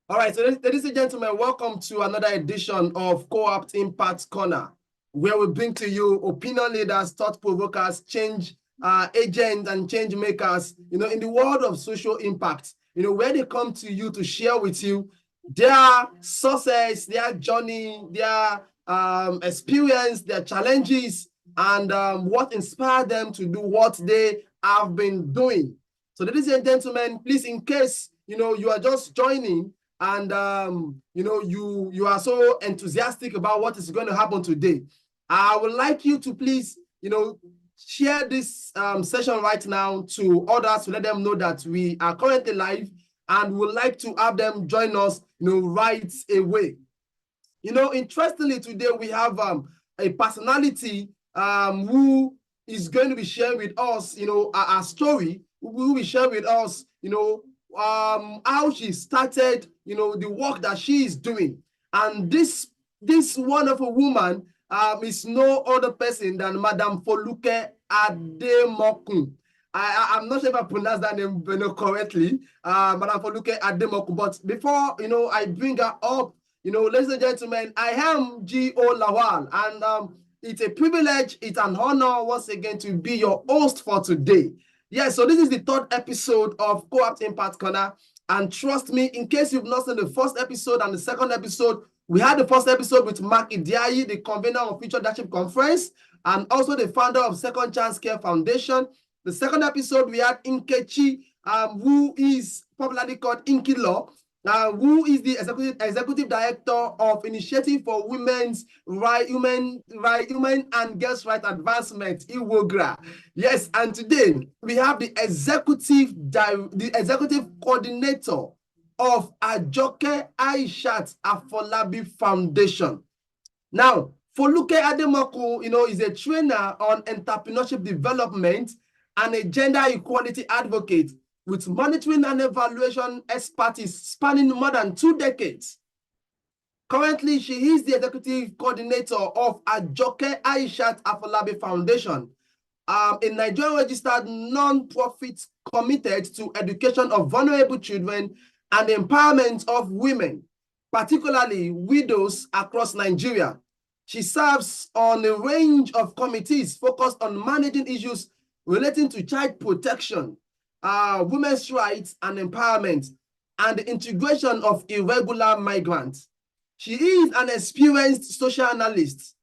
All right, so ladies and gentlemen, welcome to another edition of Coappt Impact Corner, where we bring to you opinion leaders, thought provokers, change agents, and change makers, in the world of social impact, where they come to you to share with you their success, their journey, their experience, their challenges, and what inspired them to do what they have been doing. So ladies and gentlemen, please, in case, you are just joining, and you are so enthusiastic about what is going to happen today, I would like you to please share this session right now to others to let them know that we are currently live and would like to have them join us right away. Interestingly, today we have a personality who is going to be sharing with us our story, who will be sharing with us how she started, the work that she is doing. And this wonderful woman is no other person than Madam Foluke Ademokun. I'm not sure if I pronounced that name correctly, Madam Foluke Ademokun. But before I bring her up, ladies and gentlemen, I am G.O. Lawal, and it's a privilege, it's an honor once again to be your host for today. Yes, so this is the third episode of Coappt Impact Corner. And trust me, in case you've not seen the first episode and the second episode, we had the first episode with Mark Idiayi, the convener of Future Leadership Conference, and also the founder of Second Chance Care Foundation. The second episode, we had Nkechi, who is popularly called Inky Law, who is the executive director of Initiative for Women's Right, Human and Girls' Right Advancement, IWOGRA. Yes, and today we have the executive coordinator of Ajoke Ayisat Afolabi Foundation. Now, Foluke Ademokun, is a trainer on entrepreneurship development and a gender equality advocate with monitoring and evaluation expertise spanning more than 2 decades. Currently, she is the executive coordinator of Ajoke Ayisat Afolabi Foundation, a Nigerian-registered non-profit committed to education of vulnerable children and empowerment of women, particularly widows across Nigeria. She serves on a range of committees focused on managing issues relating to child protection, women's rights and empowerment, and the integration of irregular migrants. She is an experienced social analyst,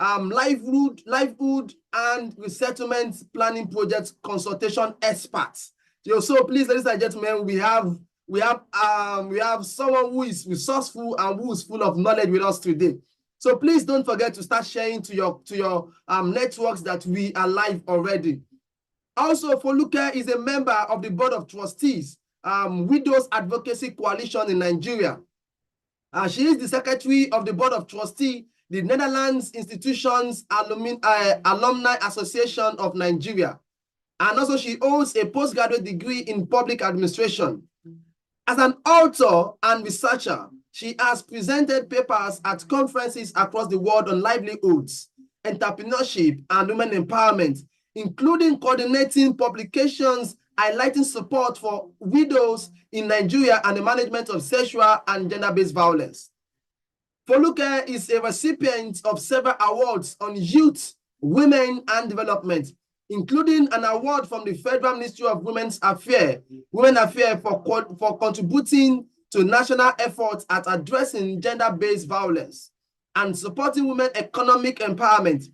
livelihood and resettlement planning project consultation expert. So please, ladies and gentlemen, we have someone who is resourceful and who is full of knowledge with us today. So please don't forget to start sharing to your networks that we are live already. Also, Foluke is a member of the Board of Trustees, Widows Advocacy Coalition in Nigeria. She is the secretary of the Board of Trustees, the Netherlands Institutions Alumni Association of Nigeria. And also she owns a postgraduate degree in public administration. As an author and researcher, she has presented papers at conferences across the world on livelihoods, entrepreneurship, and women empowerment, including coordinating publications highlighting support for widows in Nigeria and the management of sexual and gender-based violence. Foluke is a recipient of several awards on youth, women, and development, including an award from the Federal Ministry of Women's Affairs for contributing to national efforts at addressing gender-based violence and supporting women economic empowerment.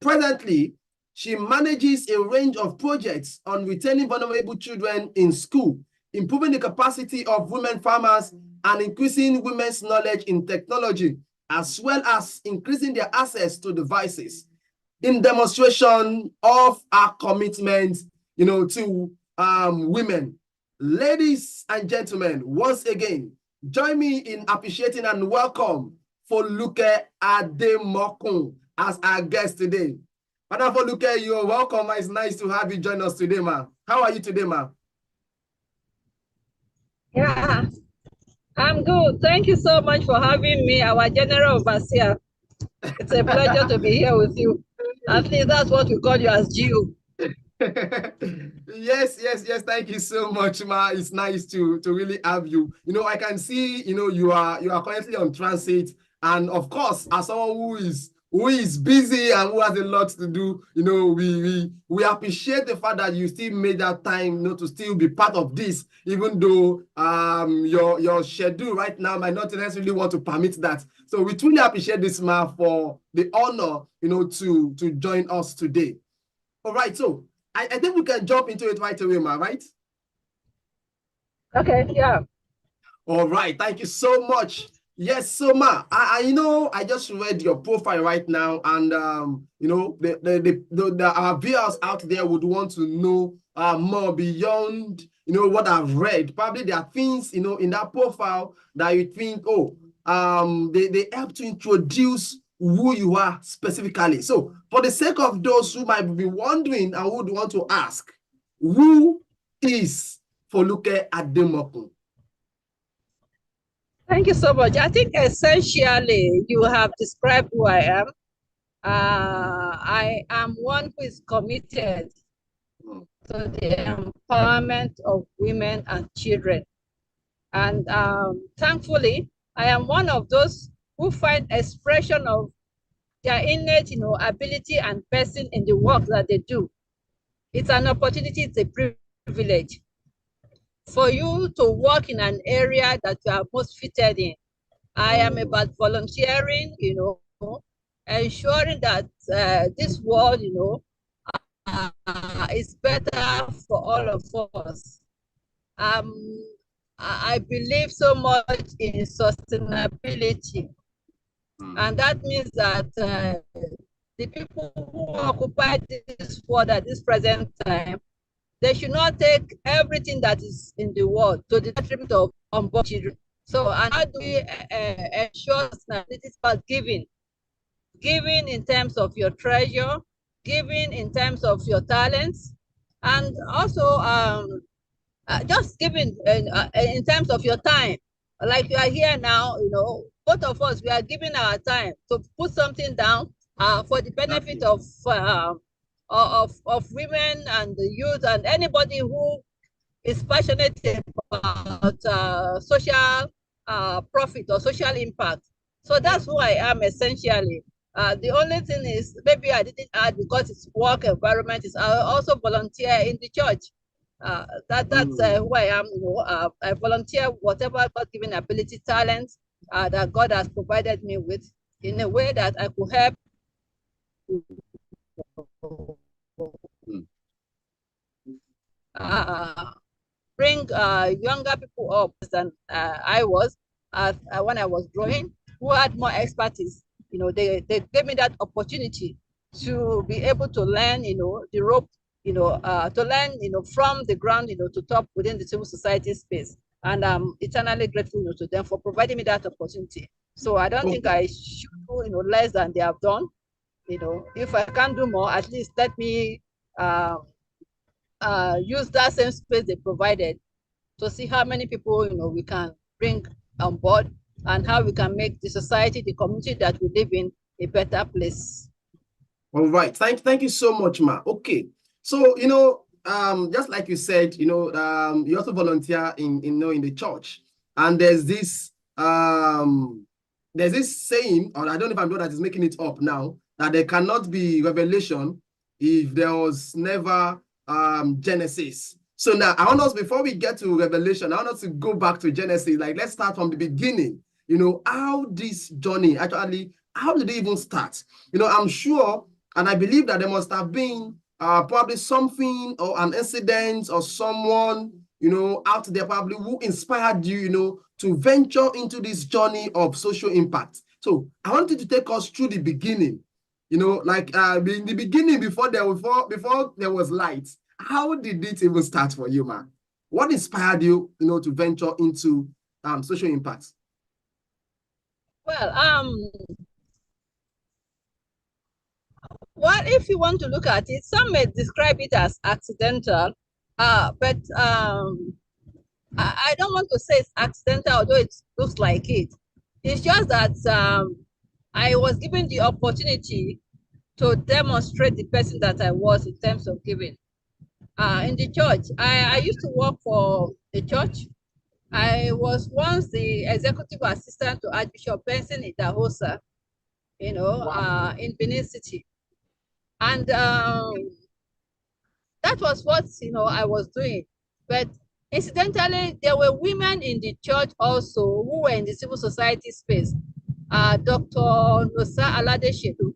Presently, she manages a range of projects on retaining vulnerable children in school, improving the capacity of women farmers, and increasing women's knowledge in technology, as well as increasing their access to devices, in demonstration of our commitment, to women. Ladies and gentlemen, once again, join me in appreciating and welcome Foluke Ademokun as our guest today. Madam Foluke, you're welcome. It's nice to have you join us today, ma'am. How are you today, ma'am? Yeah, I'm good. Thank you so much for having me, our general overseer. It's a pleasure to be here with you. I think that's what we call you as Gio. Yes. Thank you so much, Ma. It's nice to really have you. I can see, you are currently on transit, and of course, as someone who is busy and who has a lot to do, we appreciate the fact that you still made that time, to still be part of this, even though your schedule right now might not necessarily want to permit that. So we truly appreciate this, Ma, for the honor, to join us today. All right, so I think we can jump into it right away, Ma, right? Okay, yeah. All right, thank you so much. Yes, so Ma, I just read your profile right now, and our viewers out there would want to know more beyond what I've read. Probably there are things in that profile that you think, they help to introduce who you are specifically. So, for the sake of those who might be wondering and would want to ask, who is Foluke Ademokun? Thank you so much. I think essentially you have described who I am. I am one who is committed to the empowerment of women and children. And thankfully, I am one of those who find expression of their innate, ability and person in the work that they do. It's an opportunity, it's a privilege for you to work in an area that you are most fitted in. I am about volunteering, ensuring that this world, is better for all of us. I believe so much in sustainability. And that means that the people who occupy this world at this present time, they should not take everything that is in the world to the detriment of unborn children. So, and how do we ensure sustainability? It's about giving? Giving in terms of your treasure, giving in terms of your talents, and also just giving in terms of your time. Like you are here now, both of us, we are giving our time to put something down for the benefit of women and the youth and anybody who is passionate about social profit or social impact. So that's who I am essentially. The only thing is, maybe I didn't add because it's work environment, is I also volunteer in the church. That's who I am. I volunteer whatever God-given ability, talent that God has provided me with, in a way that I could help bring younger people up than I was when I was growing, who had more expertise. They gave me that opportunity to be able to learn, the rope, to learn, from the ground, to top within the civil society space. And I'm eternally grateful to them for providing me that opportunity. So I don't think I should do, less than they have done. If I can't do more, at least let me use that same space they provided to see how many people we can bring on board and how we can make the society, the community that we live in, a better place. All right, thank you so much, Ma. Okay, so just like you said, you also volunteer in the church, and there's this saying, or I don't know if I'm the one that is making it up now, that there cannot be revelation if there was never Genesis. So now I want us, before we get to Revelation, I want us to go back to Genesis. Like, let's start from the beginning. How this journey actually, how did it even start? I'm sure, and I believe that there must have been probably something or an incident or someone, out there probably who inspired you, to venture into this journey of social impact. So I want you to take us through the beginning, like in the beginning, before there was light. How did it even start for you, Ma? What inspired you, to venture into social impact? Well, if you want to look at it, some may describe it as accidental, but I don't want to say it's accidental, although it looks like it. It's just that I was given the opportunity to demonstrate the person that I was in terms of giving. in the church. I used to work for the church. I was once the executive assistant to Archbishop Benson Idahosa, Wow. in Benin City. And that was what, I was doing. But incidentally, there were women in the church also who were in the civil society space. Dr. Nosa Alade Shedu.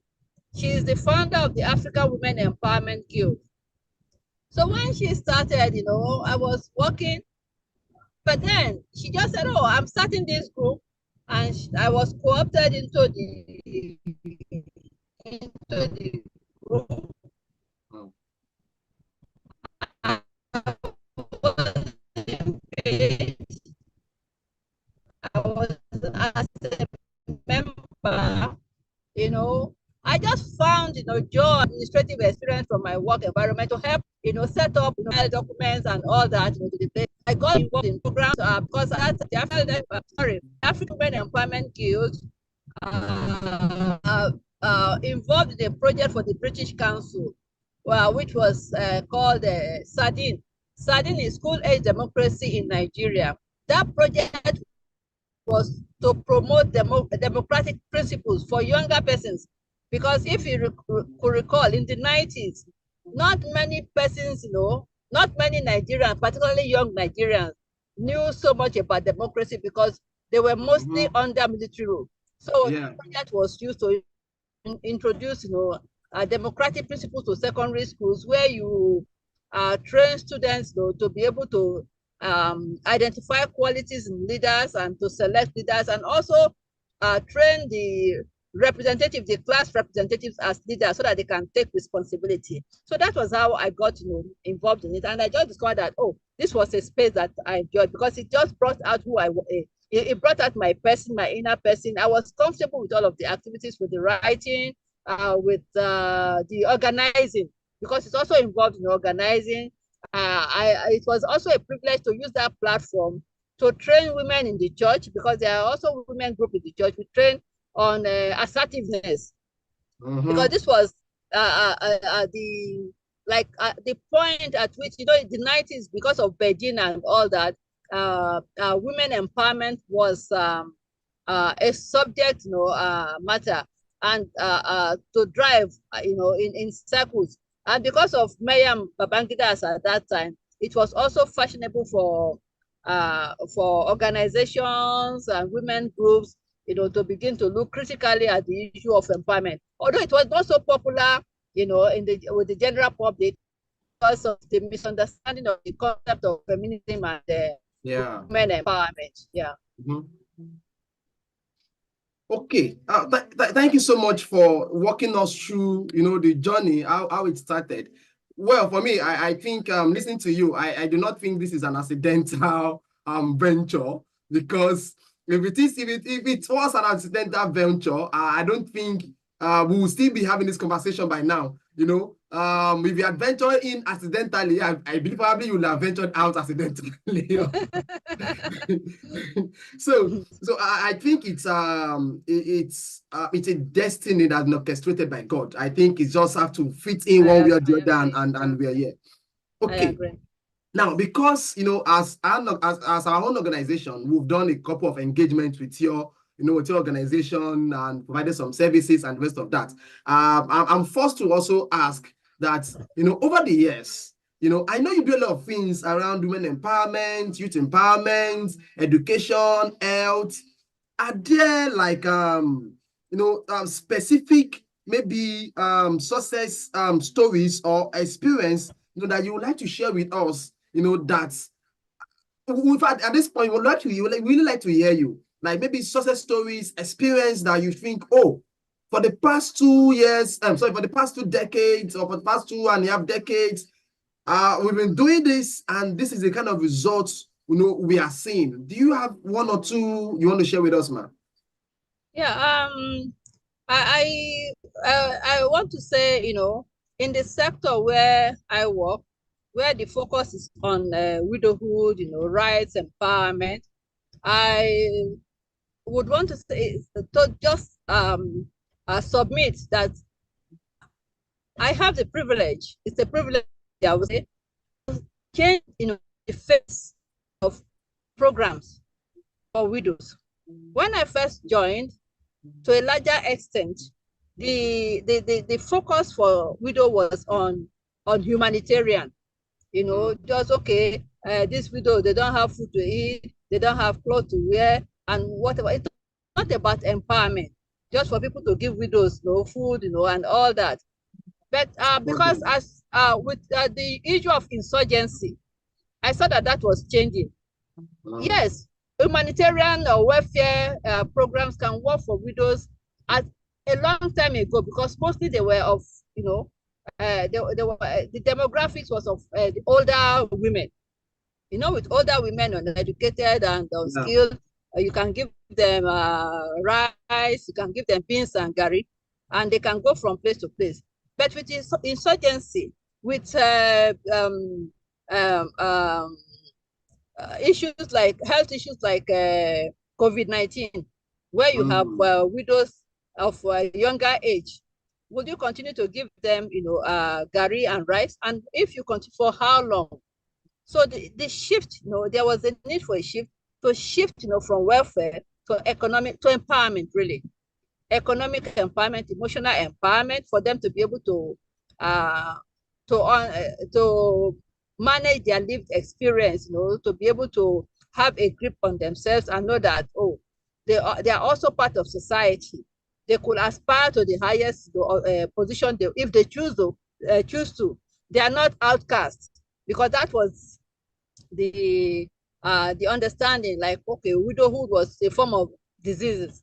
She is the founder of the African Women Empowerment Guild. So when she started, I was working, but then she just said, "Oh, I'm starting this group," and I was co-opted into the group. Mm. I was as a member, I just found, joy, administrative experience from my work environment to help, set up, documents and all that, to the place. I got involved in programs because the African Women Employment Guild involved in a project for the British Council, which was called Sardine. Sardine is school age democracy in Nigeria. That project was to promote democratic principles for younger persons. Because if you could recall, in the 90s, not many persons, not many Nigerians, particularly young Nigerians, knew so much about democracy because they were mostly under military rule. So Yeah. the project was used to introduce, democratic principles to secondary schools where you train students, to be able to identify qualities in leaders and to select leaders, and also train the class representatives as leaders so that they can take responsibility. So that was how I got, involved in it. And I just discovered that, oh, this was a space that I enjoyed because it just brought out who I was. It brought out my person, my inner person. I was comfortable with all of the activities, with the writing, with the organizing, because it's also involved in organizing. It was also a privilege to use that platform to train women in the church, because there are also women group in the church. We train on assertiveness, because this was the point at which, in the 90s, because of Beijing and all that, women empowerment was a subject, matter, and to drive, in circles. And because of Mayam Babangidas at that time, it was also fashionable for organizations and women groups, to begin to look critically at the issue of empowerment. Although it was not so popular, with the general public, because of the misunderstanding of the concept of feminism and Yeah. women empowerment. Yeah. Okay. Thank you so much for walking us through, the journey, how it started. Well, for me, I think listening to you, I do not think this is an accidental venture, because if it was an accidental venture, I don't think we will still be having this conversation by now. If you adventure in accidentally, I believe probably you will have ventured out accidentally. So I think it's a destiny that's not orchestrated by God. I think it just have to fit in one way or the other, and we are here. Okay. I agree. Now, because as our own organization, we've done a couple of engagements with your organization and provided some services and the rest of that. I'm forced to also ask that, over the years, I know you do a lot of things around women empowerment, youth empowerment, education, health. Are there specific maybe success stories or experience that you would like to share with us? That in fact, at this point, we would really like to hear you. Like maybe success stories, experience that you think, oh, for the past 2 years, for the past 2 decades, or for the past 2.5 decades, we've been doing this, and this is the kind of results we are seeing. Do you have 1 or 2 you want to share with us, ma'am? Yeah. I want to say, in the sector where I work, where the focus is on widowhood, rights, empowerment, I would want to say, to just submit that I have the privilege. It's a privilege, I would say, changed, the face of programs for widows. When I first joined, to a larger extent, the focus for widow was on humanitarian. Just okay, this widow, they don't have food to eat, they don't have clothes to wear, and whatever. It's not about empowerment, just for people to give widows food, and all that. But because as with the issue of insurgency, I saw that was changing. Yes, humanitarian or welfare programs can work for widows at a long time ago, because mostly they were of, the demographics was of the older women. With older women uneducated and unskilled, you can give them rice, you can give them beans and gari, and they can go from place to place. But with insurgency, with issues like health issues like COVID-19, where you have widows of younger age, would you continue to give them, gari and rice? And if you continue, for how long? So the shift, there was a need for a shift, from welfare to economic, to empowerment, really. Economic empowerment, emotional empowerment, for them to be able to manage their lived experience, to be able to have a grip on themselves and know that, they are also part of society. They could aspire to the highest position if they choose to. They are not outcasts, because that was the understanding, like, okay, widowhood was a form of diseases.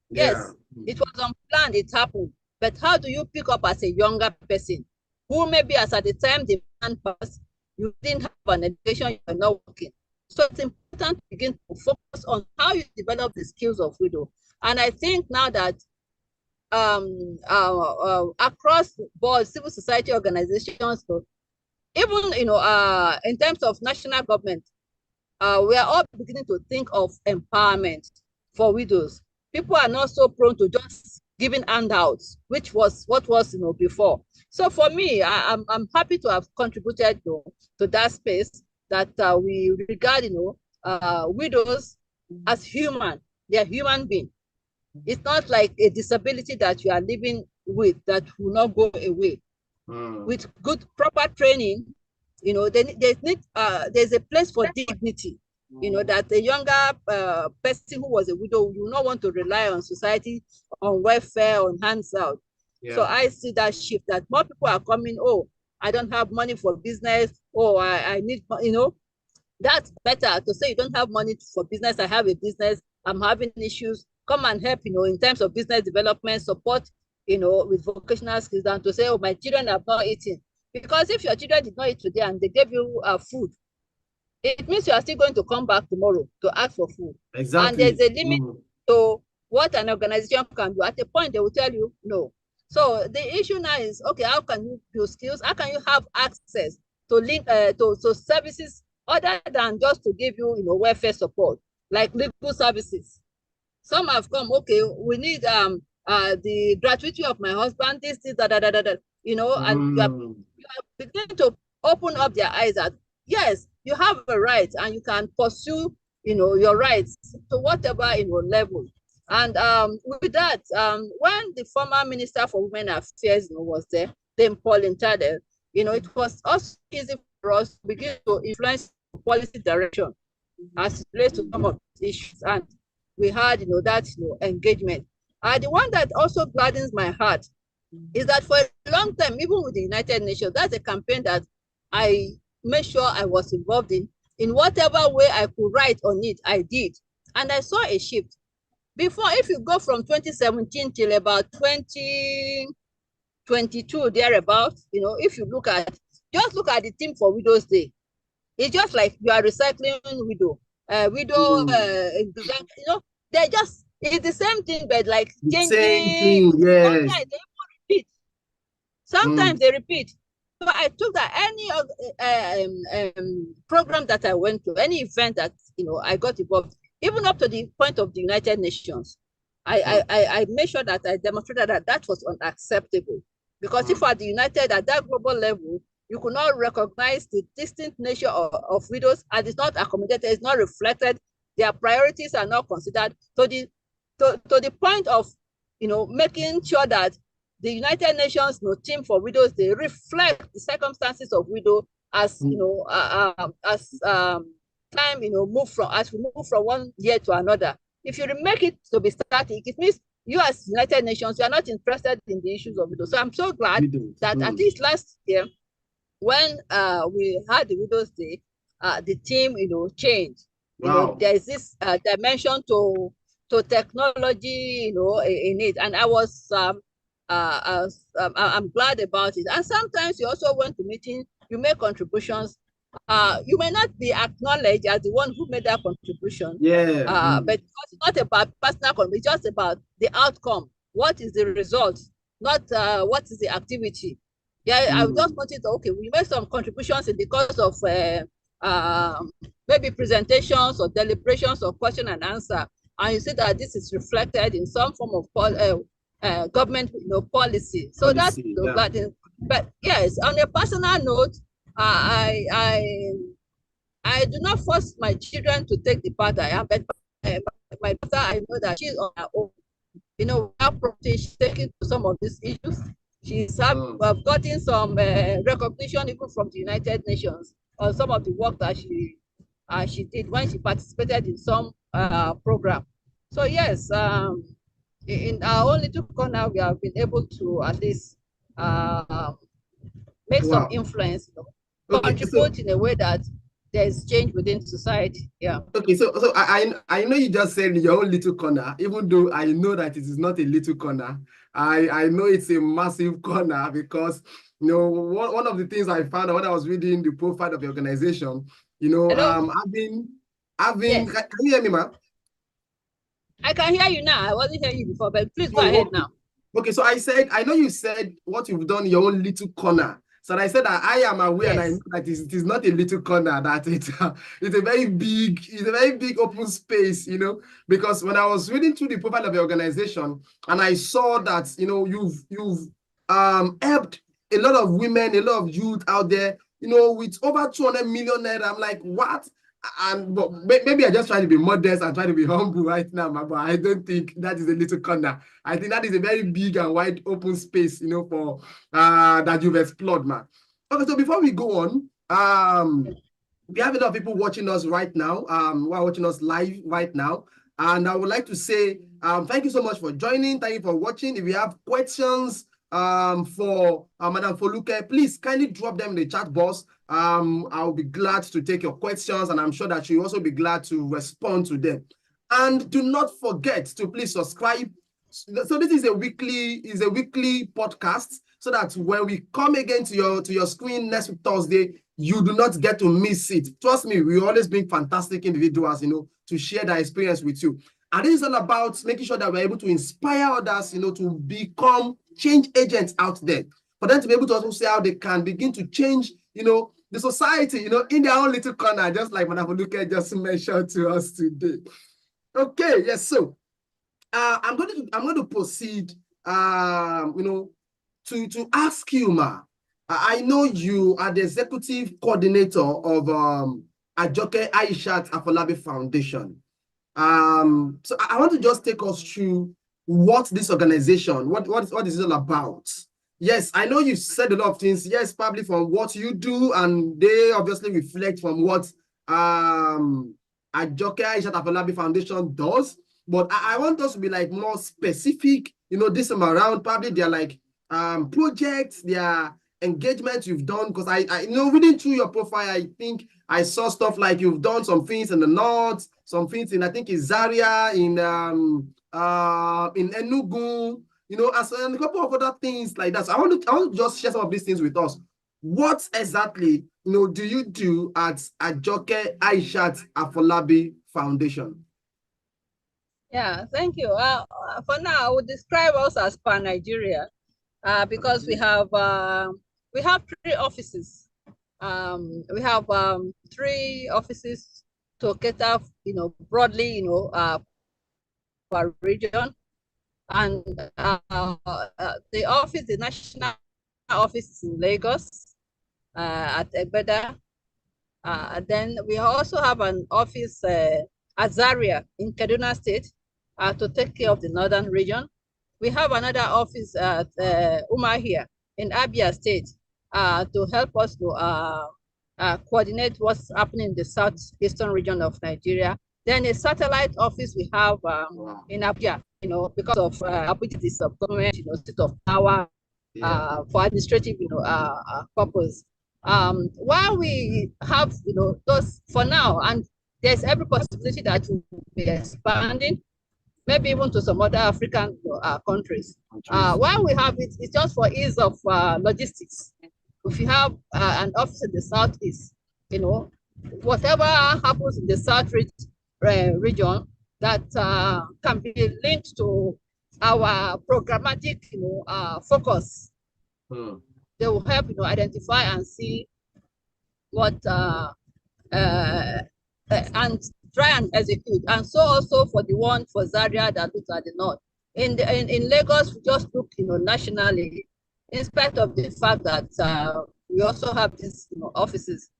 Yes, it was unplanned, it happened. But how do you pick up as a younger person who maybe as at the time the man passed, you didn't have an education, you were not working? So it's important to begin to focus on how you develop the skills of widow. And I think now that across board, civil society organizations, even in terms of national government, we are all beginning to think of empowerment for widows. People are not so prone to just giving handouts, which was what was before. So for me, I'm happy to have contributed to that space, that we regard widows as human. They are human beings. It's not like a disability that you are living with that will not go away. With good proper training, there's a place for dignity. That a younger person who was a widow will not want to rely on society, on welfare, on hands out. So I see that shift, that more people are coming. Oh, I don't have money for business. Oh, I need, that's better to say you don't have money for business. I have a business. I'm having issues. Come and help, in terms of business development, support, with vocational skills, than to say, oh, my children have not eaten. Because if your children did not eat today and they gave you food, it means you are still going to come back tomorrow to ask for food. Exactly. And there's a limit to what an organization can do. At a point, they will tell you no. So the issue now is, okay, how can you build skills? How can you have access to link to services other than just to give you, welfare support, like legal services? Some have come, okay, we need the gratuity of my husband, this, and you are beginning to open up their eyes that, yes, you have a right and you can pursue, your rights to whatever, level. And with that, when the former Minister for Women Affairs was there, then Paul Intade, it was also easy for us to begin to influence policy direction as it relates to some of these issues. And we had, that engagement. The one that also gladdens my heart is that for a long time, even with the United Nations, that's a campaign that I made sure I was involved in whatever way I could write on it, I did. And I saw a shift. Before, if you go from 2017 till about 2022, thereabout, if you just look at the theme for Widows Day, it's just like you are recycling widow. They're just, it's the same thing, but like changing. Same thing, yes. Sometimes they repeat. So I took that any program that I went to, any event that I got involved, even up to the point of the United Nations, I made sure that I demonstrated that was unacceptable. Because if at the United, at that global level, you could not recognize the distinct nature of widows, and it's not accommodated, it's not reflected, their priorities are not considered to the point of, making sure that the United Nations team for widows, they reflect the circumstances of widow as as time as we move from one year to another. If you make it to be static, it means you as United Nations, you are not interested in the issues of widows. So I'm so glad that at least last year, when we had the Widows Day, the team changed. Wow. There is this dimension to technology, in it, and I'm glad about it. And sometimes you also went to meetings, you make contributions. You may not be acknowledged as the one who made that contribution. Yeah. But it's not about personal contribution, it's just about the outcome. What is the result? Not what is the activity. Yeah, I just wanted to, okay, we made some contributions in the course of maybe presentations or deliberations or question and answer. And you see that this is reflected in some form of government policy. So that's the glad thing. But yes, on a personal note, I do not force my children to take the path I am, but my daughter, I know that she's on her own. Without prompting, she's taking to some of these issues. She's gotten some recognition even from the United Nations on some of the work that she did when she participated in some program. So yes, in our own little corner, we have been able to at least make some influence, contribute in a way that there's change within society. Yeah. Okay, so I know you just said your own little corner, even though I know that it is not a little corner. I know it's a massive corner because one of the things I found out when I was reading the profile of the organization, having yes. Can you hear me, ma'am? I can hear you now. I wasn't hearing you before, but please go ahead now. Okay, so I know you said what you've done, your own little corner. So I said that I am aware, yes. And I know that it is not a little corner, that it's a very big open space, because when I was reading through the profile of the organization and I saw that, you've helped a lot of women, a lot of youth out there, with over 200 million naira. I'm like, what? But maybe I just try to be modest and try to be humble right now, but I don't think that is a little corner. I think that is a very big and wide open space, for that you've explored, man. Okay, so before we go on, we have a lot of people watching us right now, who are watching us live right now, and I would like to say thank you so much for joining. Thank you for watching. If you have questions for Madam Foluke, please kindly drop them in the chat box. I'll be glad to take your questions, and I'm sure that you'll also be glad to respond to them. And do not forget to please subscribe. So this is a weekly podcast, so that when we come again to your screen next week Thursday, you do not get to miss it. Trust me, we always bring fantastic individuals, to share their experience with you. And this is all about making sure that we're able to inspire others, to become change agents out there, for them to be able to also see how they can begin to change, the society, in their own little corner, just like Madam Foluke just mentioned to us today. Okay, yes, so I'm going to proceed, to ask you, Ma. I know you are the executive coordinator of Ajoke Ayisat Afolabi Foundation. So I want to just take us through what this organization, what is it all about? Yes, I know you said a lot of things. Yes, probably from what you do, and they obviously reflect from what Ajoke Ayisat Afolabi Foundation does. But I want us to be like more specific, this time around. Probably they're like projects, their engagements you've done, because I reading through your profile, I think I saw stuff like you've done some things in the north, some things in, I think, in Zaria, in Enugu, and a couple of other things like that. So I want to just share some of these things with us. What exactly, do you do at Ajoke Ayisat Afolabi Foundation? Yeah, thank you. For now, I would describe us as pan-Nigeria, because we have 3 offices. We have 3 offices to cater, broadly, our region, and the national office is in Lagos, at Egbeda. Then we also have an office at Zaria in Kaduna State to take care of the northern region. We have another office at Umahia in Abia State to help us to coordinate what's happening in the southeastern region of Nigeria. Then a satellite office we have in Abuja, because of Abuja is a government, state of power for administrative, purpose. While we have, those for now, and there's every possibility that we'll be expanding, maybe even to some other African countries. While we have it, it's just for ease of logistics. If you have an office in the southeast, whatever happens in the south region that can be linked to our programmatic, focus. They will help, identify and see what and try and execute. And so also for the one for Zaria that looks at the north. In Lagos, we just look, nationally, in spite of the fact that we also have these, offices.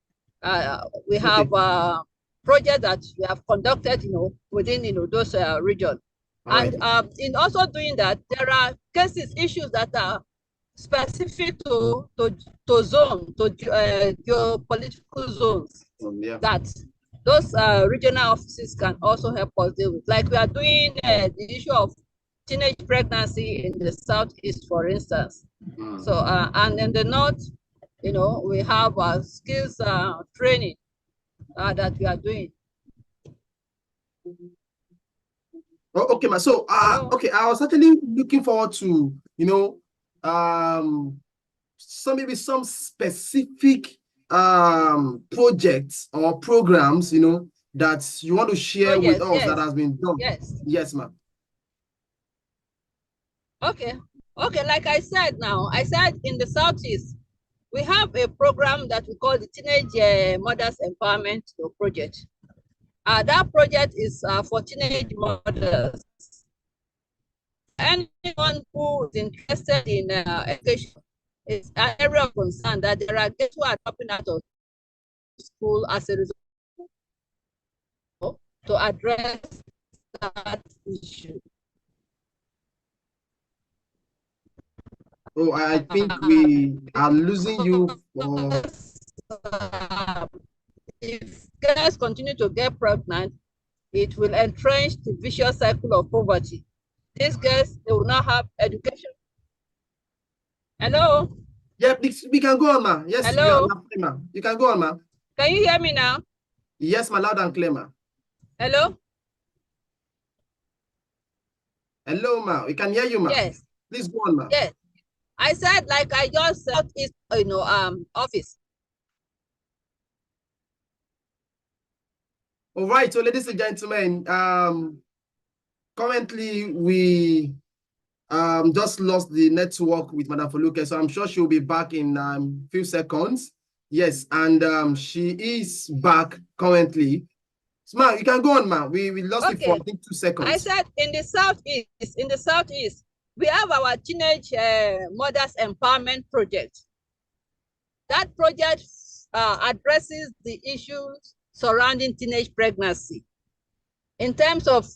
We have projects that we have conducted, within, those regions. And in also doing that, there are cases, issues that are specific to zone, to geopolitical zones, that those regional offices can also help us deal with. Like we are doing the issue of teenage pregnancy in the southeast, for instance. So, and in the north, we have skills training that we are doing. Oh, okay, ma. So, okay, I was actually looking forward to, maybe some specific projects or programs, that you want to share with us that has been done. Yes, ma'am. Okay, like I said in the southeast, we have a program that we call the Teenage Mothers Empowerment Project. That project is for teenage mothers. Anyone who is interested in education, is an area of concern that there are kids who are dropping out of school as a result to address that issue. Oh, I think we are losing you. If girls continue to get pregnant, it will entrench the vicious cycle of poverty. These girls, they will not have education. Hello? Yeah, we can go on, ma. Yes, hello? You can go on, ma. Can you hear me now? Yes, ma, loud and clear, ma. Hello? Hello, ma. We can hear you, ma. Yes. Please go on, ma. Yes. I said, like I just said, is office. All right, so ladies and gentlemen, currently we just lost the network with Madam Foluke, so I'm sure she'll be back in few seconds. Yes, and she is back currently. So, ma, you can go on, ma. We lost it for I think 2 seconds. I said in the southeast, we have our Teenage Mothers Empowerment Project. That project addresses the issues surrounding teenage pregnancy in terms of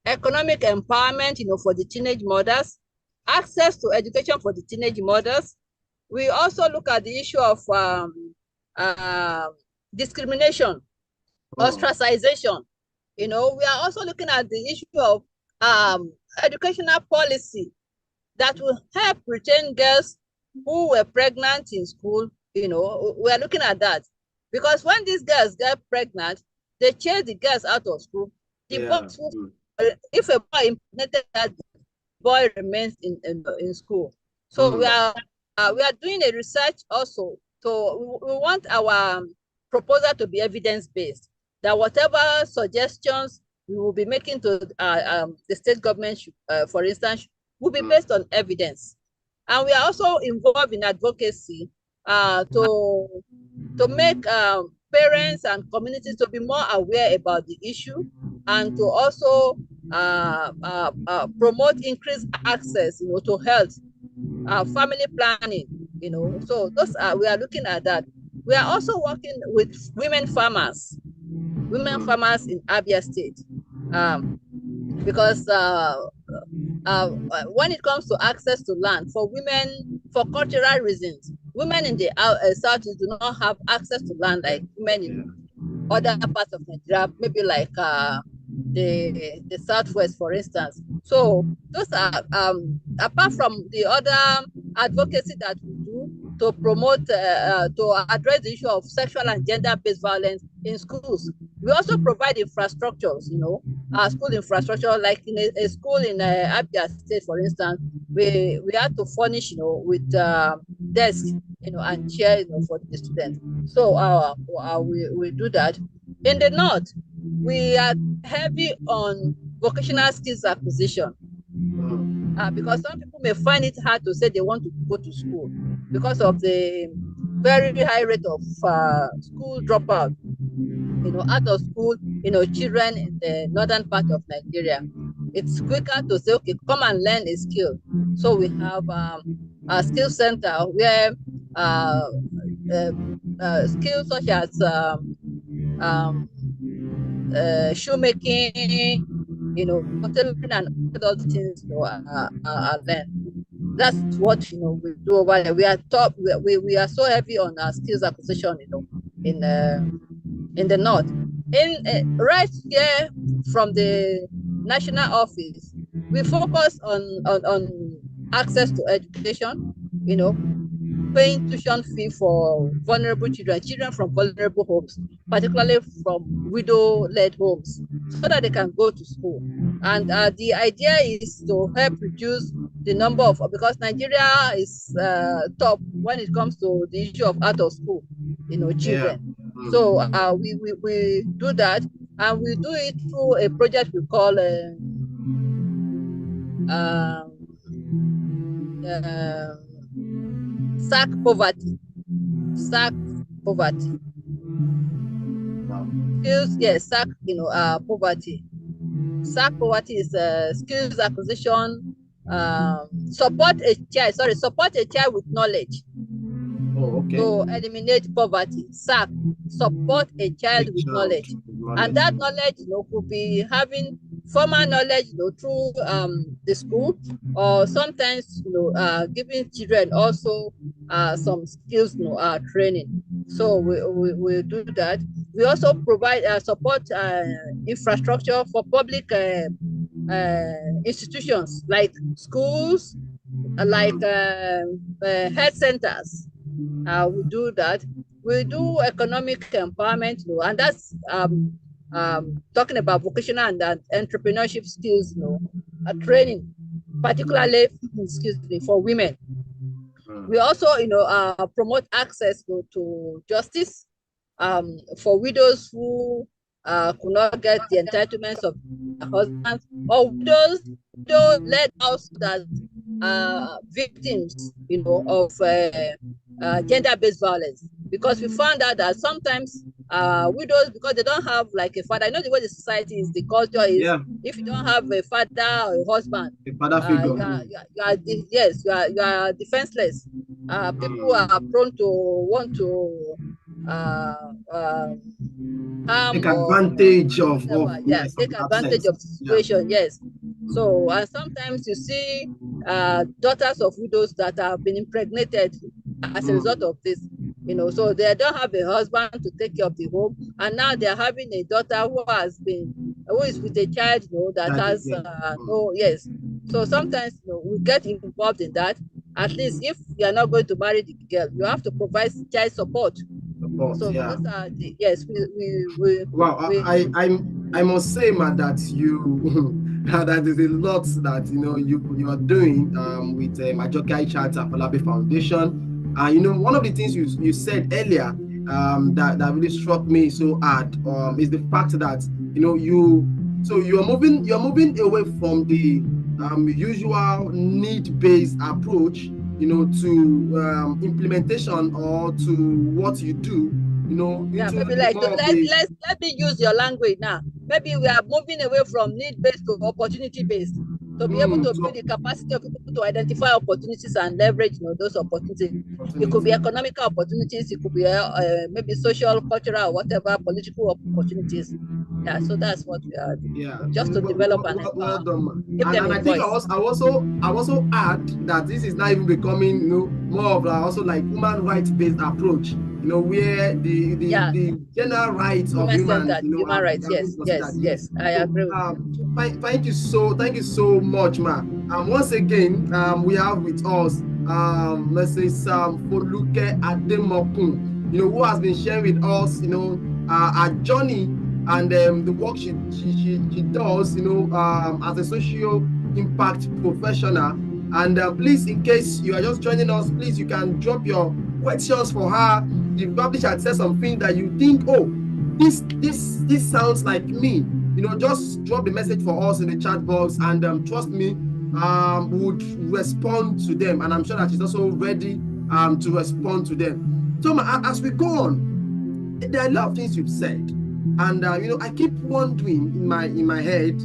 economic empowerment, for the teenage mothers, access to education for the teenage mothers. We also look at the issue of discrimination, ostracization. We are also looking at the issue of educational policy that will help retain girls who were pregnant in school. We are looking at that. Because when these girls get pregnant, they chase the girls out of school. If a boy impregnated, that boy remains in school. So we are doing a research also. So we want our proposal to be evidence-based, that whatever suggestions we will be making to the state government, for instance, will be based on evidence. And we are also involved in advocacy to make parents and communities to be more aware about the issue, and to also promote increased access, to health, family planning, you know. So those are, we are looking at that. We are also working with women farmers in Abia State, because when it comes to access to land for women, for cultural reasons, women in the South do not have access to land like women in other parts of Nigeria, maybe like the Southwest, for instance. So those are, apart from the other advocacy that we do to promote, to address the issue of sexual and gender-based violence in schools, we also provide infrastructures, you know, school infrastructure, like in a school in Abia State, for instance, we had to furnish, you know, with desks, you know, and chair, you know, for the students. So we do that. In the North, we are heavy on vocational skills acquisition, because some people may find it hard to say they want to go to school because of the very high rate of school dropout, you know, out of school, you know, children in the northern part of Nigeria. It's quicker to say, okay, come and learn a skill. So we have a skill center where skills such as shoemaking, you know, tailoring and other things, you know, are learned. That's what, you know, we do over there. We are top. We are so heavy on our skills acquisition, you know, in the North. In right here from the national office, we focus on access to education, you know, paying tuition fee for vulnerable children from vulnerable homes, particularly from widow-led homes, so that they can go to school. And the idea is to help reduce the number of, because Nigeria is top when it comes to the issue of out of school, you know, children. Yeah. So we do that, and we do it through a project we call sack poverty. Sack poverty. Skills, yes, sack, you know, poverty. Sack poverty is skills acquisition, support a child with knowledge. Oh, okay. To eliminate poverty. SAC, support a child with knowledge. And that knowledge, you know, could be having formal knowledge, you know, through the school, or sometimes, you know, giving children also some skills, you know, training. So we do that. We also provide support infrastructure for public institutions like schools, like health centers. We do that. We do economic empowerment, you know, and that's talking about vocational and entrepreneurship skills, you know, training, particularly, excuse me, for women. We also, you know, promote access to justice for widows who could not get the entitlements of their husbands, or widows led also that victims, you know, of gender-based violence, because we found out that sometimes widows, because they don't have like a father. I know the way the society is, the culture is, yeah, if you don't have a father or a husband, a father figure, you are defenseless. People are prone to want to take advantage of yes, take advantage of the situation, yeah. Yes. So sometimes you see daughters of widows that have been impregnated as a result of this, you know, so they don't have a husband to take care of the home, and now they're having a daughter who is with a child, you know, that has yes. So sometimes, you know, we get involved in that. At least if you're not going to marry the girl, you have to provide child support. So yeah, those are the, yes, I must say, ma, that you that is a lot that, you know, you are doing with Ajoke Ayisat Afolabi Foundation. You know, one of the things you said earlier that really struck me so hard is the fact that, you know, you're moving away from the usual need-based approach, you know, to implementation or to what you do, you know. Yeah, maybe like let me use your language now. Maybe we are moving away from need-based to opportunity-based. to be able to build the capacity of people to identify opportunities and leverage, those opportunities. It could be economical opportunities, it could be maybe social, cultural, whatever, political opportunities. Yeah, so that's what we are doing. Yeah, Just to develop and well done. give them And a I think voice. I also add that this is now even becoming more of also like human rights based approach. Where the general rights of humans, human rights. Yes, yes, yes. I agree with you. Thank you so much, ma. Once again, we have with us Mrs. Foluke Ademokun, who has been sharing with us, our journey and the work she does, as a social impact professional. And please, in case you are just joining us, please, you can drop your questions for her. If probably she had said something that you think, oh, this sounds like me, just drop the message for us in the chat box, and trust me, would respond to them. And I'm sure that she's also ready to respond to them. So as we go on, there are a lot of things you've said, and I keep wondering in my head,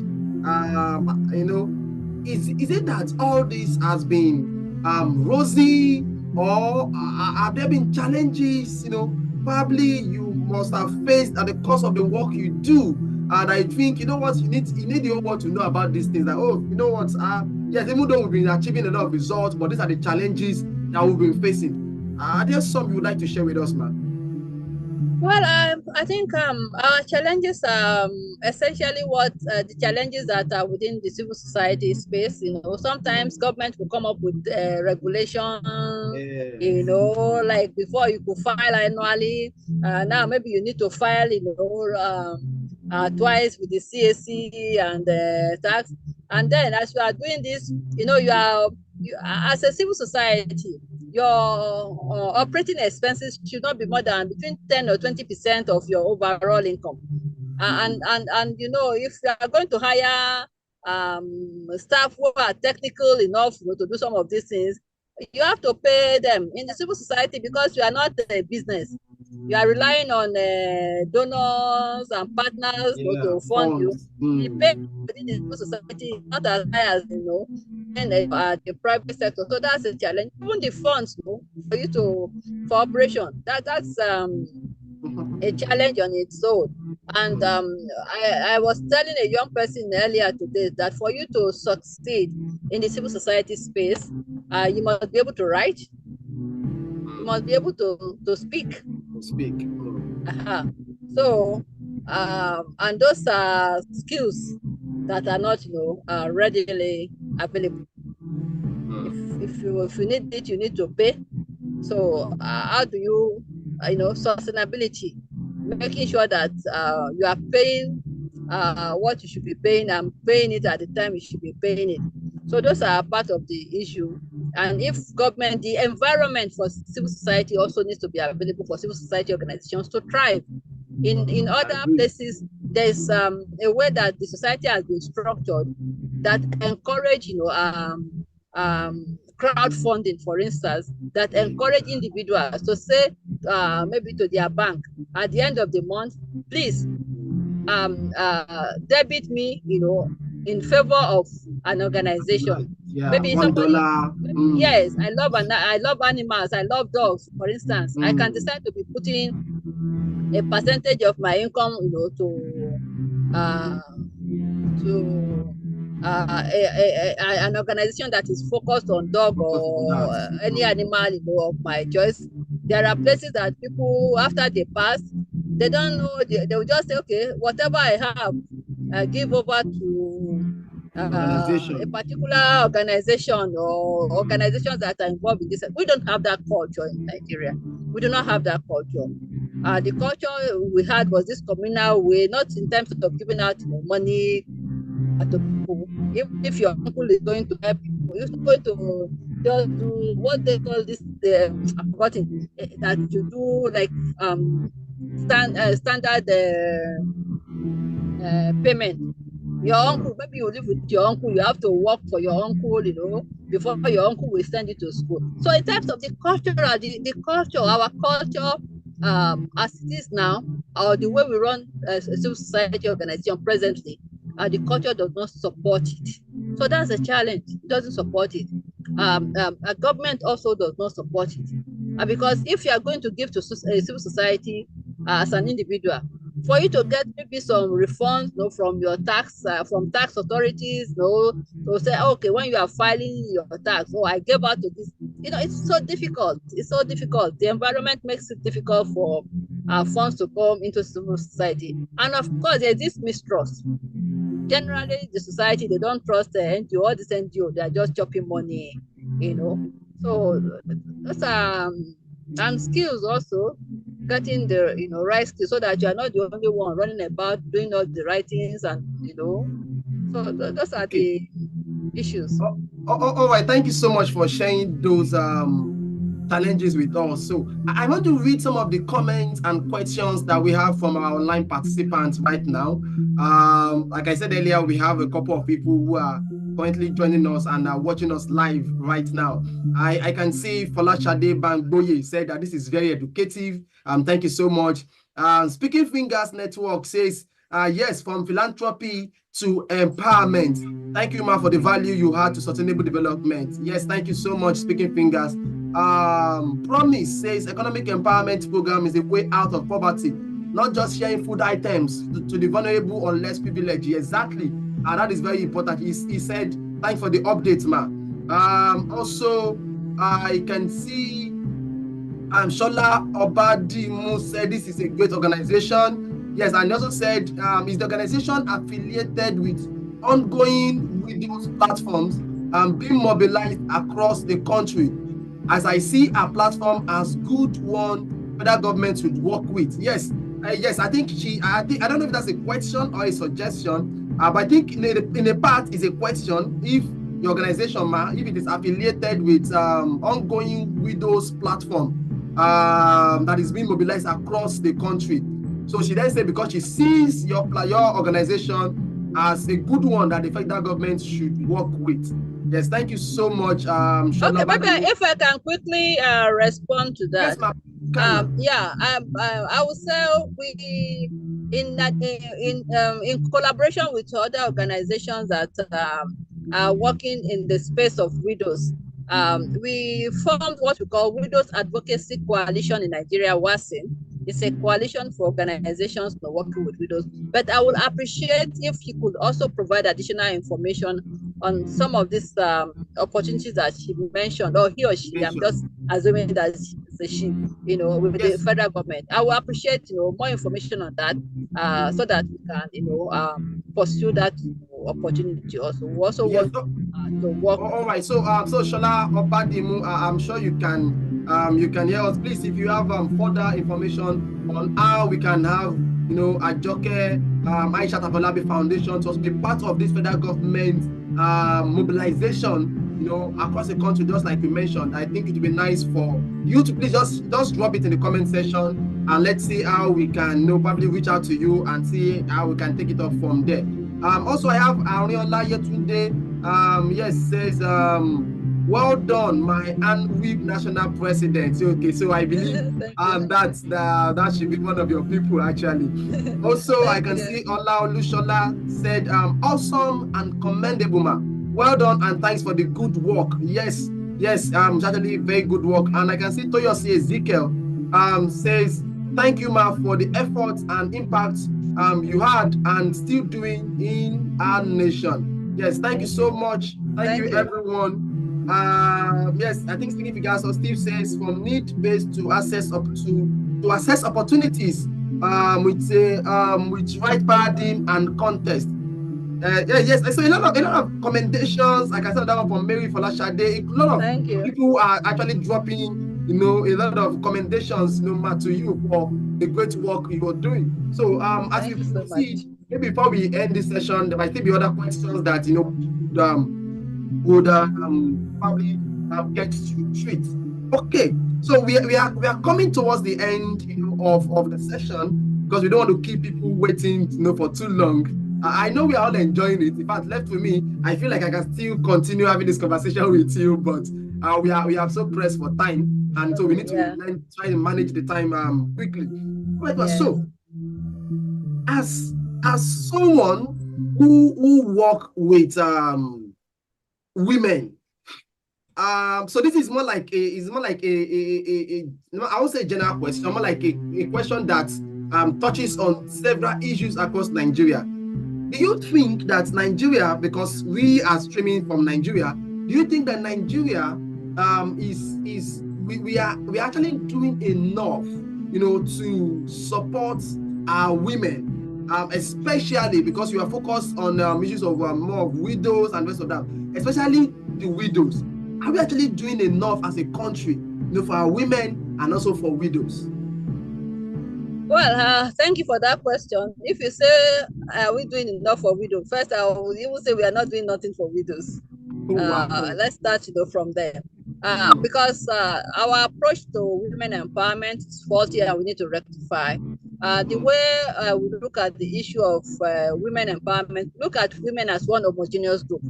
is it that all this has been rosy, or have there been challenges? Probably you must have faced at the course of the work you do. And I think, you need the whole world to know about these things. That, yes, even though we've been achieving a lot of results, but these are the challenges that we've been facing. Are there some you would like to share with us, ma'am? Well, I think our challenges are essentially what the challenges that are within the civil society space. Sometimes government will come up with regulations. Yes. Like before you could file annually. Now maybe you need to file, twice with the CAC and tax. And then as you are doing this, you as a civil society, your operating expenses should not be more than between 10 or 20% of your overall income. And if you are going to hire staff who are technical enough to do some of these things, you have to pay them in the civil society, because you are not a business. You are relying on donors and partners to fund you. The pay within the civil society is not as high as in the private sector. So that's a challenge. Even the funds for you for operation, that's a challenge on its own. And I was telling a young person earlier today that for you to succeed in the civil society space, you must be able to write. You must be able to speak. So, and those are skills that are not, readily available. If you need it, you need to pay. So, how do you, sustainability, making sure that you are paying what you should be paying and paying it at the time you should be paying it. So those are part of the issue. And if government, the environment for civil society also needs to be available for civil society organizations to thrive. In other places, there's a way that the society has been structured that encourage, crowdfunding, for instance, that encourage individuals to say, maybe to their bank at the end of the month, please debit me, in favor of an organization. Maybe somebody, yes, I love animals, I love dogs, for instance. I can decide to be putting a percentage of my income, to an organization that is focused on dog or any animal, of my choice. There are places that people, after they pass, they don't know, they will just say, okay, whatever I have, I give over to a particular organization or organizations that are involved in this. We don't have that culture in Nigeria. We do not have that culture. The culture we had was this communal way, not in terms of giving out money to people. If your uncle is going to help people, you're going to just do what they call this, I've forgotten, that you do like standard payment. Your uncle, maybe you live with your uncle, you have to work for your uncle, before your uncle will send you to school. So in terms of the culture, our culture, as it is now, or the way we run a civil society organization presently, the culture does not support it. So that's a challenge. It doesn't support it. A government also does not support it. Because if you are going to give to civil society as an individual, for you to get maybe some refunds, from your tax, from tax authorities, to say, okay, when you are filing your tax, I gave out to this. It's so difficult. It's so difficult. The environment makes it difficult for funds to come into civil society. And of course, there's this mistrust. Generally, the society, they don't trust the NGO. All this NGO, they are just chopping money, So those are and skills also, getting the right skills, so that you are not the only one running about doing all the right things, and so those are the issues. All right, thank you so much for sharing those challenges with us. So I want to read some of the comments and questions that we have from our online participants right now. Like I said earlier, we have a couple of people who are currently joining us and are watching us live right now. I can see Folashade Bangboye said that this is very educative. Thank you so much. Speaking Fingers Network says, yes, from philanthropy to empowerment. Thank you, Ma, for the value you had to sustainable development. Yes, thank you so much, Speaking Fingers. Promise says economic empowerment program is a way out of poverty, not just sharing food items to the vulnerable or less privileged. Exactly. That is very important. He said, thanks for the update, Ma. Also, I can see Shola Obadimu said this is a great organization. Yes, and he also said, is the organization affiliated with ongoing widows platforms being mobilized across the country? As I see a platform as good one federal government should work with. Yes, yes, I don't know if that's a question or a suggestion, but I think in a part is a question. If the organization, if it is affiliated with ongoing widows platform that is being mobilized across the country. So she then said, because she sees your organization as a good one that the federal government should work with. Yes, thank you so much. Okay, maybe if I can quickly respond to that. Yes, ma'am. I would say we in collaboration with other organizations that are working in the space of widows. We formed what we call Widows Advocacy Coalition in Nigeria, WASIN. It's a coalition for organizations working with widows. But I would appreciate if you could also provide additional information on some of these opportunities that she mentioned, or he or she. I'm just assuming that it's a she, with the federal government. I will appreciate, more information on that, so that we can, pursue that opportunity also. We also want to work. All right. So Shola Obadimu, I'm sure you can hear us. Please, if you have further information on how we can have Ajoke Ayisat Afolabi Foundation to be part of this federal government mobilization, across the country, just like we mentioned, I think it would be nice for you to please just drop it in the comment section, and let's see how we can probably reach out to you and see how we can take it up from there. Also, I have Ariola Yetunde. Yes, says, well done, my Anwib national president. Okay, so I believe that should be one of your people, actually. Also, I can see Ola Olushola said, awesome and commendable, ma. Well done and thanks for the good work. Yes, it's actually very good work. And I can see Toyosi Ezekiel says, thank you, ma, for the efforts and impact you had and still doing in our nation. Yes, thank you so much. Thank you, everyone. Yes, I think Speaking Figures or Steve says, from need-based to assess opportunities with right paradigm and context. Yes, so a lot of commendations. Like I said, that one from Mary Folashade. A lot of people are actually dropping, a lot of commendations, to you for the great work you are doing. So as we proceed, maybe before we end this session, there might still be other questions that would probably get to treat. Okay, so we are coming towards the end, of the session, because we don't want to keep people waiting, for too long. I know we are all enjoying it. In fact, left with me, I feel like I can still continue having this conversation with you, but we are so pressed for time, and so we need to try to manage the time quickly. Right, so as someone who work with women. So this is more like I would say general question, more like a question that touches on several issues across Nigeria. Do you think that Nigeria, because we are streaming from Nigeria, do you think that Nigeria we are actually doing enough, to support our women, especially because you are focused on issues of more of widows and rest of that, especially the widows? Are we actually doing enough as a country, for our women and also for widows? Well, thank you for that question. If you say, are we doing enough for widows? First, I will even say we are not doing nothing for widows. Wow. Let's start, from there. Because our approach to women empowerment is faulty and we need to rectify. The way we look at the issue of women empowerment, look at women as one homogeneous group.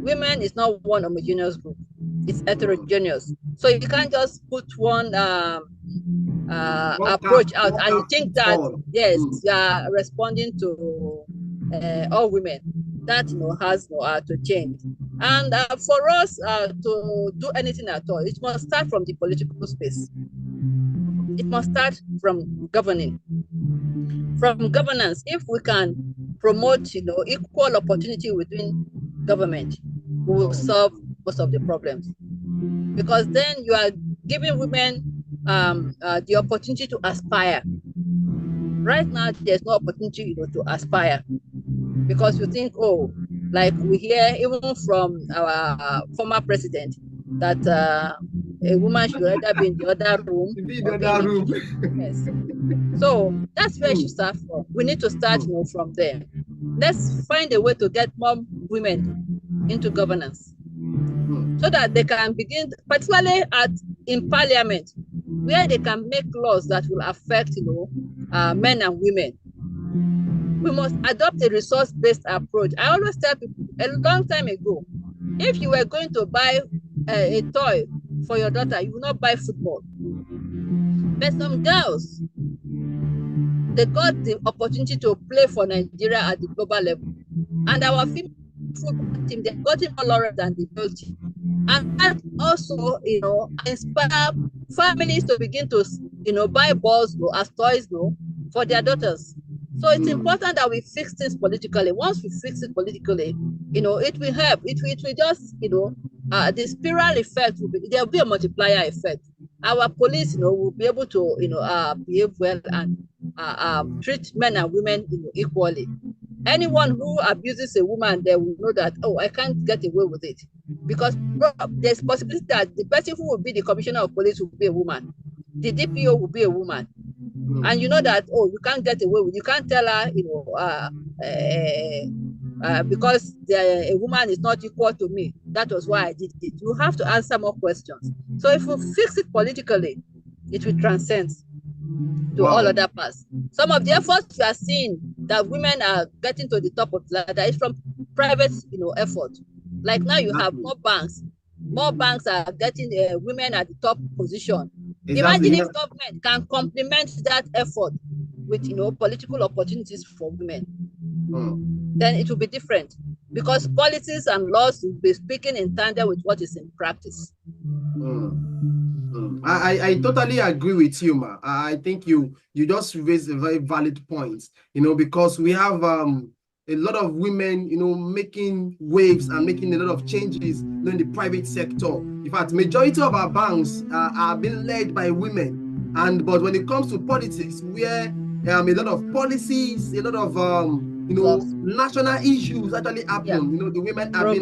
Women is not one homogeneous group. It's heterogeneous. So you can't just put one approach out and you think that, yes, you are responding to all women. That has to change. And for us to do anything at all, it must start from the political space. It must start from governing. From governance, if we can promote equal opportunity within government, we will solve most of the problems. Because then you are giving women the opportunity to aspire. Right now, there's no opportunity to aspire, because you think, like we hear even from our former president that a woman should either be in the other room or be in the kitchen. Yes. So that's where she starts from. We need to start from there. Let's find a way to get more women into governance so that they can begin, particularly in parliament, where they can make laws that will affect men and women. We must adopt a resource-based approach. I always tell people, a long time ago, if you were going to buy a toy for your daughter, you will not buy football. But some girls, they got the opportunity to play for Nigeria at the global level. And our female football team, they got more laurels than the male team. And that also, inspire families to begin to, buy balls as toys for their daughters. So it's important that we fix things politically. Once we fix it politically, it will help. It will just, the spiral effect there will be a multiplier effect. Our police, will be able to, behave well and treat men and women equally. Anyone who abuses a woman, they will know that, I can't get away with it. Because there's possibility that the person who will be the commissioner of police will be a woman. The DPO will be a woman. And you know that, you can't get away with it. You can't tell her, because a woman is not equal to me. That was why I did it. You have to answer more questions. So if we fix it politically, it will transcend to all other parts. Some of the efforts we are seeing that women are getting to the top of the ladder is from private, effort. Like now you have more banks. More banks are getting women at the top position. Imagine if government can complement that effort with, political opportunities for women. Then it will be different, because policies and laws will be speaking in tandem with what is in practice. I totally agree with you, Ma. I think you just raised a very valid point, because we have a lot of women, making waves and making a lot of changes in the private sector. In fact, majority of our banks are being led by women. But when it comes to politics, where a lot of policies, a lot of national issues actually happen, the women are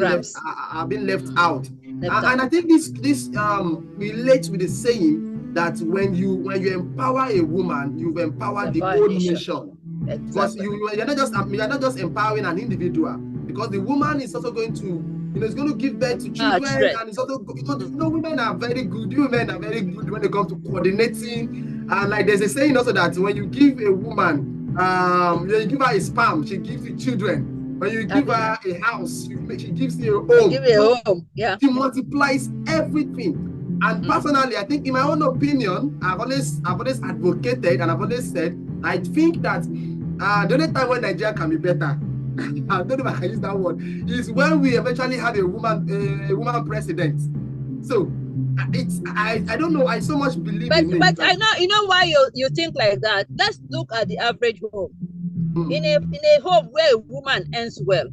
being left out. And I think this relates with the saying that when you empower a woman, you've empowered the whole nation. Because you're not just empowering an individual, because the woman is also going to, it's going to give birth to children, and it's also, women are very good. Women are very good when it comes to coordinating. And like there's a saying also that when you give a woman, you give her a sperm, she gives you children. When you give her a house, she gives you a home. Give you a home. Yeah. She multiplies everything. And personally, I think in my own opinion, I've always advocated and I've always said, I think that the only time when Nigeria can be better I don't know if I can use that word, is when we eventually had a woman president. So I don't know, I so much believe in it. But I know, you know why you think like that. Let's look at the average home. In a home where a woman ends well,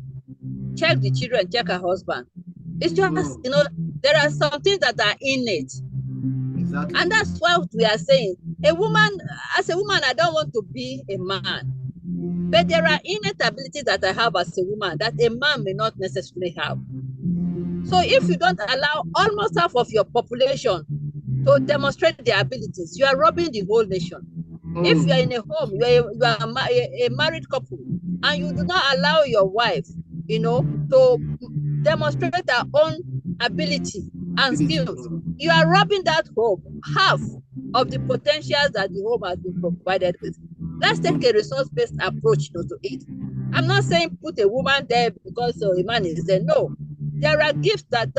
check the children, check her husband. It's just, you know, there are some things that are innate. Exactly. And that's what we are saying. A woman, as a woman, I don't want to be a man. But there are innate abilities that I have as a woman that a man may not necessarily have. So if you don't allow almost half of your population to demonstrate their abilities, you are robbing the whole nation. If you are in a home, you are a married couple, and you do not allow your wife, you know, to demonstrate her own ability and skills, you are robbing that home half of the potentials that the home has been provided with. Let's take a resource-based approach to it. I'm not saying put a woman there because a man is there. No, there are gifts that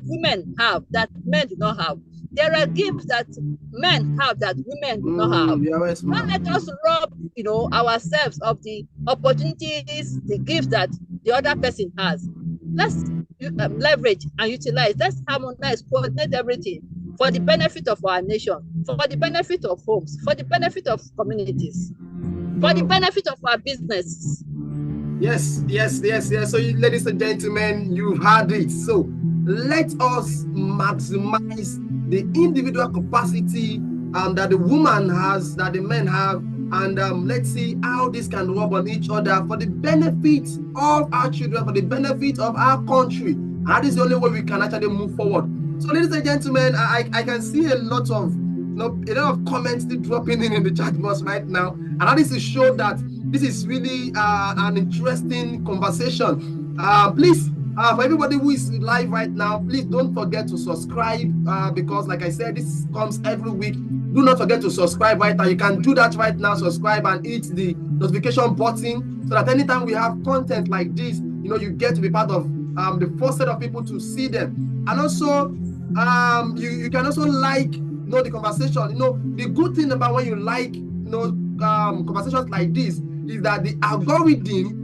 women have that men do not have. There are gifts that men have that women do not have. Don't let us rob, you know, ourselves of the opportunities, the gifts that the other person has. Let's leverage and utilize. Let's harmonize, coordinate everything for the benefit of our nation, for the benefit of homes, for the benefit of communities, for the benefit of our businesses. Yes. So, ladies and gentlemen, you've heard it. So, let us maximize the individual capacity that the woman has, that the men have, and let's see how this can rub on each other for the benefit of our children, for the benefit of our country. And that is the only way we can actually move forward. So, ladies and gentlemen, I can see a lot of comments dropping in the chat box right now, and that is to show that this is really an interesting conversation. Please, for everybody who is live right now, please don't forget to subscribe because, like I said, this comes every week. Do not forget to subscribe right now. You can do that right now. Subscribe and hit the notification button so that anytime we have content like this, you know, you get to be part of the first set of people to see them. And also, you can also like, you know, the conversation. You know, the good thing about when you like, you know, conversations like this is that the algorithm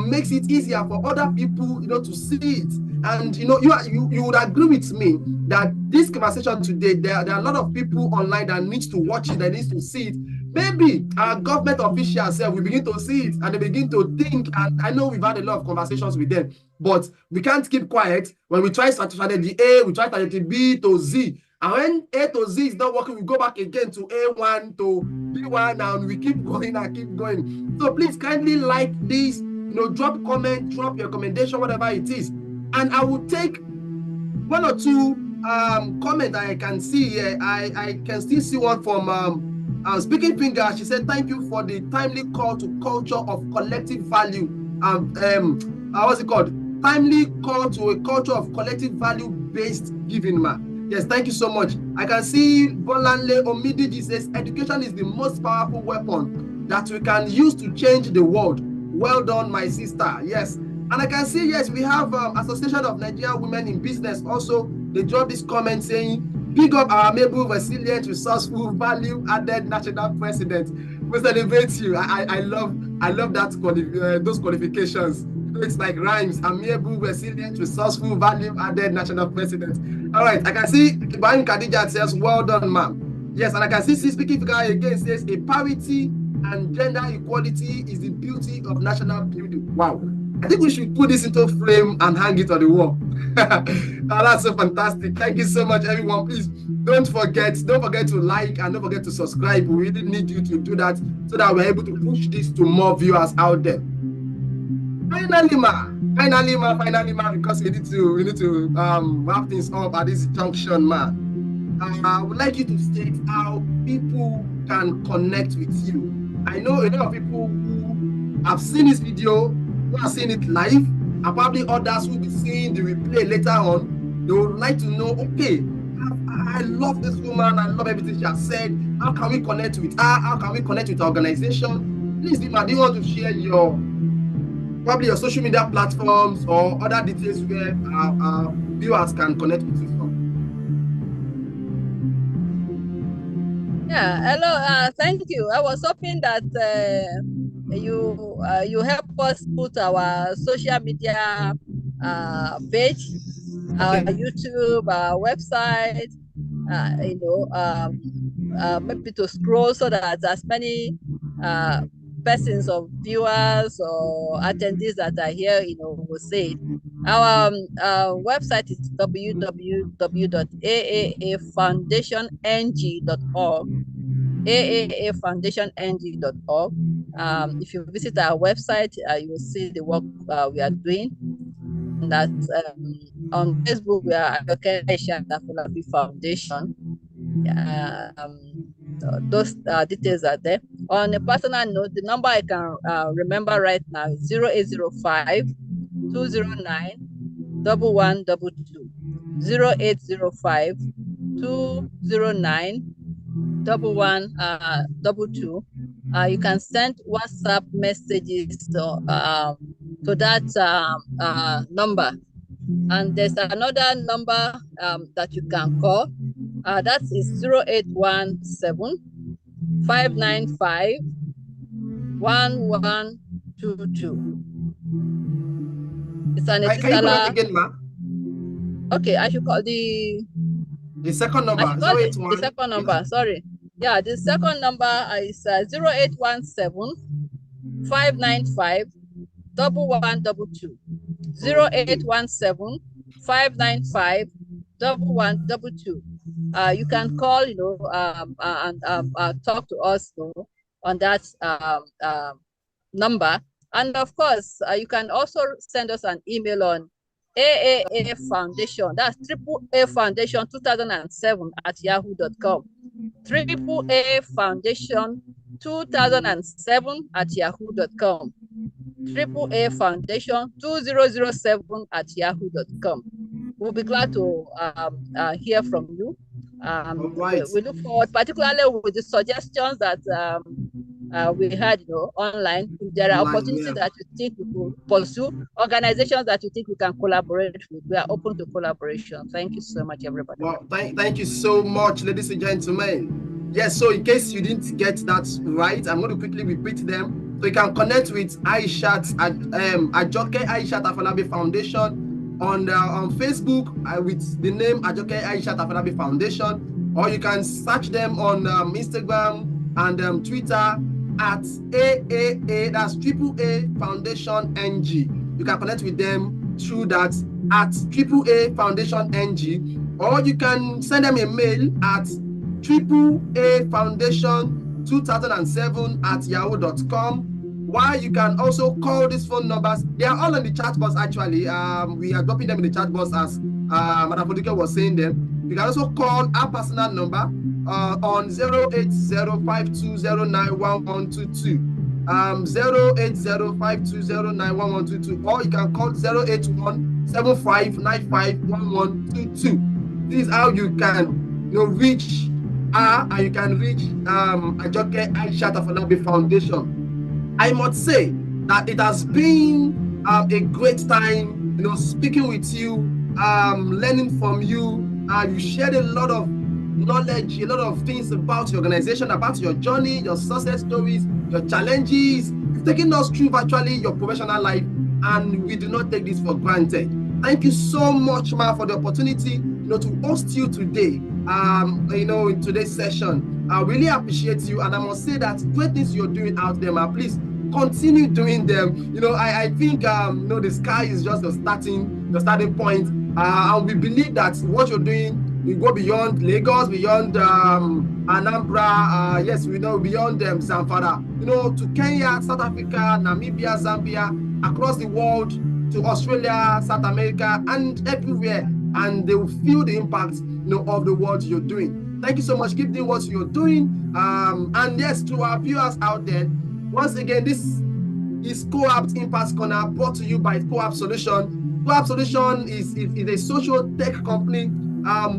makes it easier for other people, you know, to see it. And you know, you would agree with me that this conversation today, there are a lot of people online that needs to watch it, that needs to see it. Maybe our government officials will begin to see it and they begin to think. And I know we've had a lot of conversations with them, but we can't keep quiet. When we try strategy A, we try strategy B to Z. And when A to Z is not working, we go back again to A1 to B1, and we keep going and keep going. So please kindly like this, you know, drop comment, drop your recommendation, whatever it is. And I will take one or two comments I can see here. I can still see one from Speaking Finger. She said, thank you for the timely call to culture of collective value. What's it called? Timely call to a culture of collective value-based giving, man. Yes, thank you so much. I can see Bolanle Omidiji says, education is the most powerful weapon that we can use to change the world. Well done, my sister. Yes. And I can see, yes, we have Association of Nigerian Women in Business. Also, they dropped this comment saying, big up our amiable, resilient, resourceful, value-added national president. We celebrate you. I love that those qualifications. It's like rhymes. Amiable, resilient, resourceful, value-added national president. All right, I can see Ibrahim Khadija says, well done, ma'am. Yes, and I can see Speaking Figure again says, a parity and gender equality is the beauty of national building. Wow. I think we should put this into frame and hang it on the wall. Oh, that's so fantastic. Thank you so much, everyone. Please don't forget to like and don't forget to subscribe. We really need you to do that so that we're able to push this to more viewers out there. Finally, ma, because we need to wrap things up at this junction, ma. I would like you to state how people can connect with you. I know a lot of people who have seen this video, who are seeing it live, and probably others who will be seeing the replay later on. They would like to know, okay, I love this woman, I love everything she has said. How can we connect with her? How can we connect with the organization? Please, Dima, do you want to share your social media platforms or other details where our viewers can connect with you from? Yeah, hello, thank you. I was hoping that you help us put our social media page, our YouTube, our website, maybe to scroll so that as many persons or viewers or attendees that are here, will see it. Our website is www.aaafoundationg.org, aaafoundationg.org. If you visit our website, you will see the work we are doing. And that on Facebook, we are Ajoke Ayisat Afolabi Foundation. Those details are there. On a personal note, the number I can remember right now is 0805 209 1122. 0805 209 1122. You can send WhatsApp messages to that number. And there's another number that you can call. That is 0817 595 1122. It's an Can you put that again, ma? Okay, I should call the second number. The second number, sorry. Yeah, the second number is 0817 595 1122. 0817 595 1122. You can call, and talk to us on that number. And of course, you can also send us an email on AAA Foundation. That's AAA Foundation 2007 at yahoo.com. AAA Foundation 2007 at yahoo.com. AAA Foundation 2007 at yahoo.com. We'll be glad to hear from you. Right. We look forward, particularly with the suggestions that we had online. If there are opportunities that you think we could pursue, organizations that you think we can collaborate with, we are open to collaboration. Thank you so much, everybody. Well, thank you so much, ladies and gentlemen. Yes, so in case you didn't get that right, I'm going to quickly repeat them. So you can connect with Ajoke Ayisat Afolabi Foundation on Facebook with the name Ajoke Ayisat Afolabi Foundation, or you can search them on Instagram and Twitter at AAA, that's AAA Foundation NG. You can connect with them through that at AAA Foundation NG, or you can send them a mail at AAA Foundation 2007 at yahoo.com. While you can also call these phone numbers, they are all in the chat box actually. We are dropping them in the chat box as Madam Foluke was saying them. You can also call our personal number on 08052091122. 08052091122, or you can call 08175951122. This is how you can reach her, and you can reach Ajoke Ayisat Afolabi Foundation. I must say that it has been a great time, speaking with you, learning from you. You shared a lot of knowledge, a lot of things about your organization, about your journey, your success stories, your challenges. You've taken us through virtually your professional life, and we do not take this for granted. Thank you so much, Ma, for the opportunity, to host you today, in today's session. I really appreciate you, and I must say that great things you're doing out there, Ma. Please continue doing them. I think the sky is just the starting point, and we believe that what you're doing, you go beyond Lagos, beyond Anambra, yes, we know, beyond Zamfara, to Kenya, South Africa, Namibia, Zambia, across the world, to Australia, South America, and everywhere, and they will feel the impact, of the work you're doing. Thank you so much. Keep doing what you're doing. And yes, to our viewers out there, once again, this is Coappt Impact Corner, brought to you by Coappt Solution. Coappt Solution is a social tech company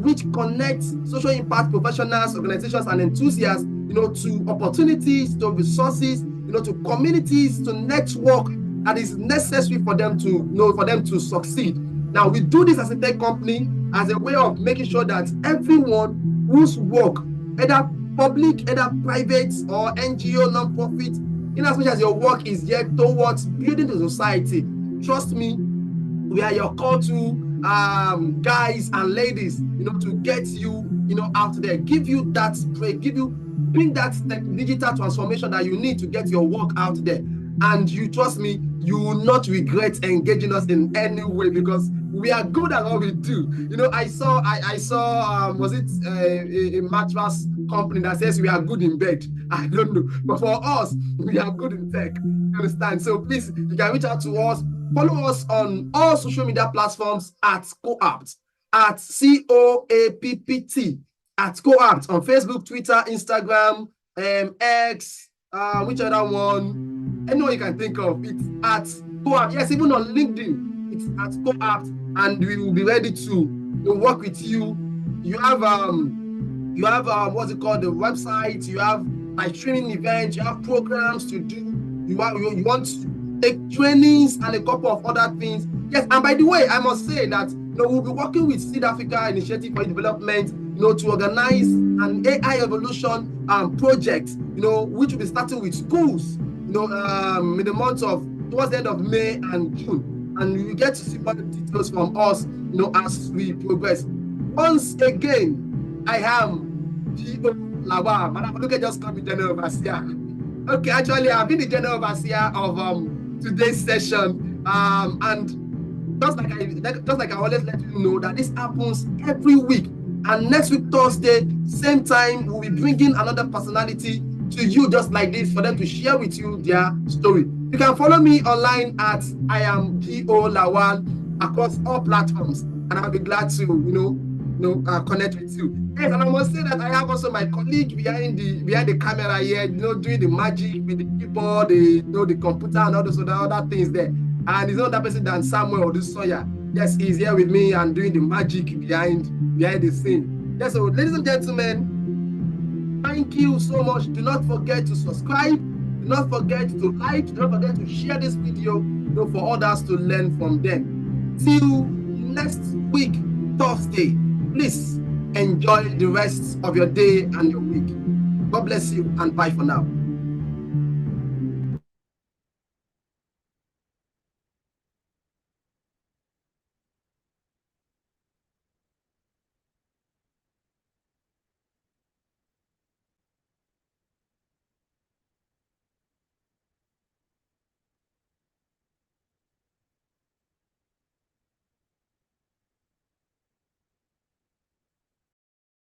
which connects social impact professionals, organizations, and enthusiasts, to opportunities, to resources, to communities, to network that is necessary for them to succeed. Now, we do this as a tech company as a way of making sure that everyone whose work, either public, either private or NGO, non-profit, in as much as your work is geared towards building the society, trust me, we are your call to guys and ladies, to get you, out there, give you that break, bring that digital transformation that you need to get your work out there. And you trust me, you will not regret engaging us in any way, because we are good at what we do. I saw was it a mattress company that says we are good in bed? I don't know, but for us, we are good in tech. You understand? So please, you can reach out to us. Follow us on all social media platforms at Coappt, at COAPPT, at Coappt, on Facebook, Twitter, Instagram, X, which other one? Anyone you can think of, it's at Coappt. Yes, even on LinkedIn, it's at Coappt, and we will be ready to work with you. You have what's it called, the website, you have like training events, you have programs to do, you want to take trainings and a couple of other things. Yes, and by the way, I must say that we'll be working with Seed Africa Initiative for Development, to organize an AI evolution project, which will be starting with schools, in the months of towards the end of May and June, and you get to see more details from us, as we progress. Once again, I am G.O. Lawal. Madam Foluke just called me General Overseer. Okay, actually, I've been the General Overseer of today's session, and just like I always let you know that this happens every week. And next week, Thursday, same time, we'll be bringing another personality to you just like this for them to share with you their story. You can follow me online at I am G.O. Lawal across all platforms, and I'll be glad to connect with you. Yes, and I must say that I have also my colleague behind the camera here, doing the magic with the keyboard, the computer and all those other things there. And it's not that person than Samuel or this Sawyer. Yes, he's here with me and doing the magic behind the scene. Yes, so ladies and gentlemen, thank you so much. Do not forget to subscribe. Do not forget to like. Do not forget to share this video, for others to learn from them. Till next week, Thursday. Please enjoy the rest of your day and your week. God bless you, and bye for now.